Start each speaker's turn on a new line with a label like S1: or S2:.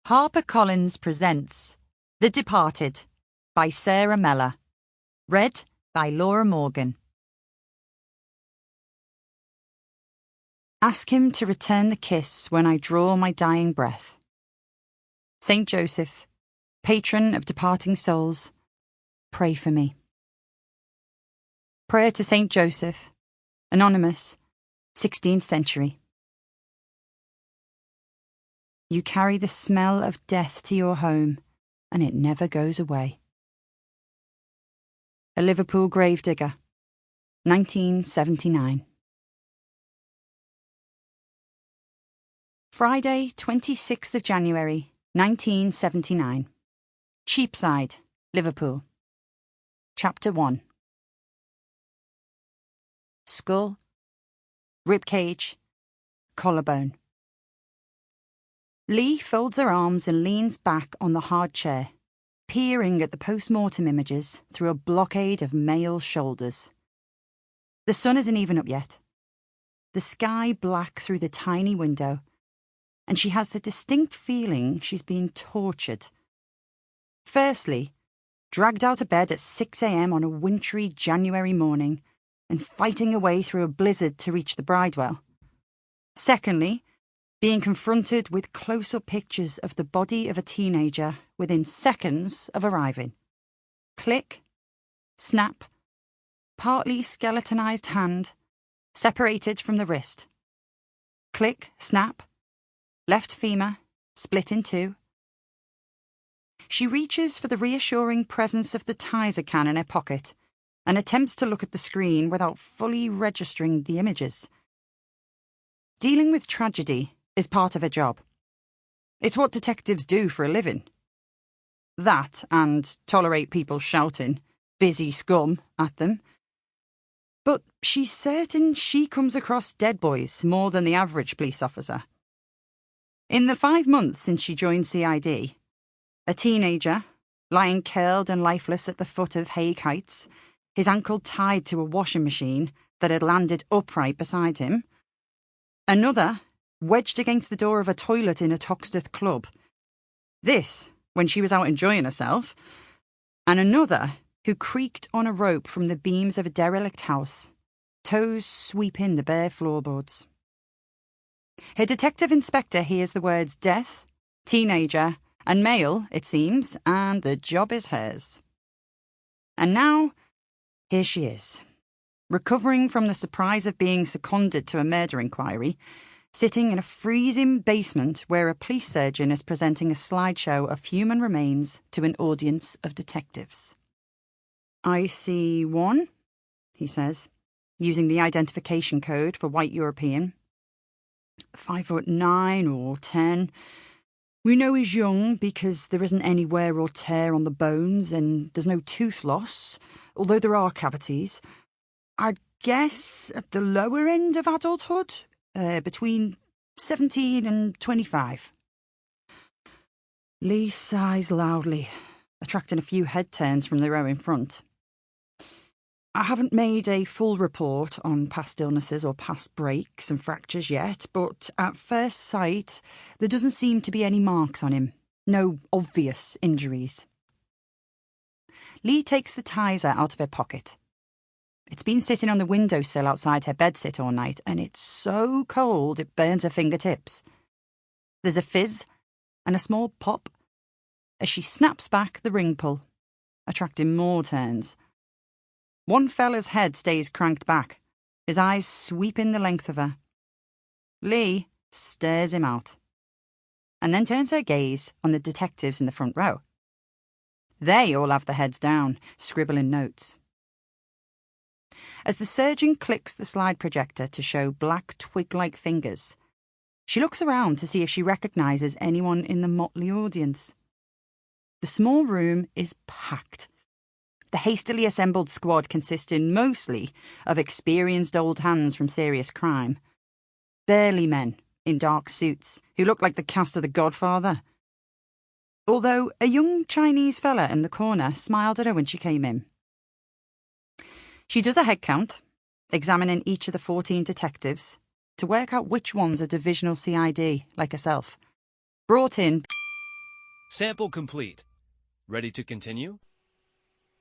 S1: HarperCollins presents The Departed by Sarah Mellor. Read by Laura Morgan. Ask him to return the kiss when I draw my dying breath. Saint Joseph, patron of departing souls, pray for me. Prayer to Saint Joseph, anonymous, 16th century. You carry the smell of death to your home, and it never goes away. A Liverpool gravedigger, 1979. Friday, 26th of January, 1979. Cheapside, Liverpool. Chapter 1. Skull, ribcage, collarbone. Leigh folds her arms and leans back on the hard chair, peering at the post-mortem images through a blockade of male shoulders. The sun isn't even up yet. The sky black through the tiny window, and she has the distinct feeling she's being tortured. Firstly, dragged out of bed at 6 a.m. on a wintry January morning and fighting her way through a blizzard to reach the bridewell. Secondly, being confronted with close-up pictures of the body of a teenager within seconds of arriving. Click, snap, partly skeletonized hand, separated from the wrist. Click, snap, left femur, split in two. She reaches for the reassuring presence of the Tizer can in her pocket and attempts to look at the screen without fully registering the images. Dealing with tragedy is part of her job. It's what detectives do for a living. That, and tolerate people shouting, busy scum, at them. But she's certain she comes across dead boys more than the average police officer. In the 5 months since she joined CID, a teenager, lying curled and lifeless at the foot of Hague Heights, his ankle tied to a washing machine that had landed upright beside him. Another, wedged against the door of a toilet in a Toxteth club. This, when she was out enjoying herself. And another, who creaked on a rope from the beams of a derelict house, toes sweeping the bare floorboards. Her detective inspector hears the words death, teenager, and male, it seems, and the job is hers. And now, here she is, recovering from the surprise of being seconded to a murder inquiry, sitting in a freezing basement where a police surgeon is presenting a slideshow of human remains to an audience of detectives. I see one, he says, using the identification code for white European. 5'9" or 10. We know he's young because there isn't any wear or tear on the bones and there's no tooth loss, although there are cavities. I'd guess at the lower end of adulthood, between 17 and 25. Leigh sighs loudly, attracting a few head turns from the row in front. I haven't made a full report on past illnesses or past breaks and fractures yet, but at first sight, there doesn't seem to be any marks on him. No obvious injuries. Leigh takes the Tizer out of her pocket. It's been sitting on the windowsill outside her bedsit all night, and it's so cold it burns her fingertips. There's a fizz and a small pop as she snaps back the ring pull, attracting more turns. One fella's head stays cranked back, his eyes sweeping the length of her. Leigh stares him out, and then turns her gaze on the detectives in the front row. They all have their heads down, scribbling notes. As the surgeon clicks the slide projector to show black twig-like fingers, she looks around to see if she recognises anyone in the motley audience. The small room is packed. The hastily assembled squad consisting mostly of experienced old hands from serious crime. Burly men in dark suits who look like the cast of The Godfather. Although a young Chinese fella in the corner smiled at her when she came in. She does a head count, examining each of the 14 detectives to work out which one's a divisional CID, like herself. Brought in
S2: Sample complete. Ready to continue?